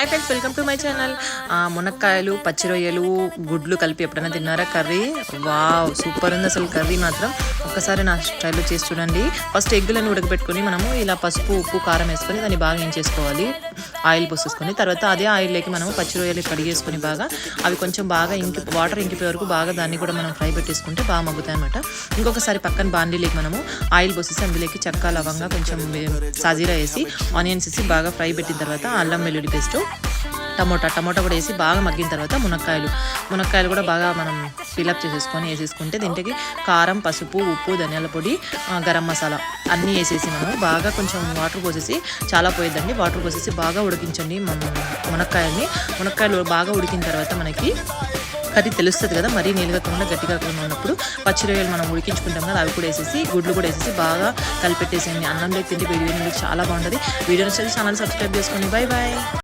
Hi friends, welcome to my channel. మునక్కాయలు, పచ్చి రొయ్యలు, గుడ్లు కలిపి ఎప్పుడైనా తిన్నారా కర్రీ? వావ్, సూపర్ ఉంది అసలు కర్రీ మాత్రం. ఒక్కసారి నా స్టైల్లో చేసి చూడండి. ఫస్ట్ ఎగ్గులను ఉడకబెట్టుకొని మనము ఇలా పసుపు, ఉప్పు, కారం వేసుకొని దాన్ని బాగా ఏం చేసుకోవాలి, ఆయిల్ పోసేసుకొని తర్వాత అదే ఆయిల్లోకి మనము పచ్చి రొయ్యలు కడిగేసుకొని బాగా అవి కొంచెం బాగా వాటర్ ఇంకిపోయే వరకు బాగా దాన్ని కూడా మనం ఫ్రై పెట్టేసుకుంటే బాగా మగ్గుతాయి అనమాట. ఇంకొకసారి పక్కన బాండీలోకి మనము ఆయిల్ పోసేసి అందులోకి చెక్క, లవంగా, కొంచెం సాజీరా వేసి ఆనియన్స్ వేసి బాగా ఫ్రై పెట్టిన తర్వాత అల్లం వెల్లుల్లి పేస్ట్, టమోటా కూడా వేసి బాగా మగ్గిన తర్వాత మునక్కాయలు కూడా బాగా మనం ఫిలప్ చేసేసుకొని వేసేసుకుంటే దీంట్లోకి కారం, పసుపు, ఉప్పు, ధనియాల పొడి, గరం మసాలా అన్నీ వేసేసి మనం బాగా కొంచెం వాటర్ పోసేసి, చాలా పోయిద్దండి, వాటర్ పోసేసి బాగా ఉడికించండి మునక్కాయలు బాగా ఉడికిన తర్వాత మనకి కర్రీ తెలుస్తుంది కదా, మరీ నీళ్ళగా కాకుండా గట్టిగా ఉన్నప్పుడు పచ్చి రొయ్యలు మనం ఉడికించుకుంటాం కదా, అవి కూడా వేసేసి గుడ్లు కూడా వేసేసి బాగా కలిపెట్టేసేయండి. అన్నంలోకి తింటే వేడి వేడి చాలా బాగుంటుంది. వీడియో నచ్చితే ఛానల్ సబ్స్క్రైబ్ చేసుకోండి. Bye bye.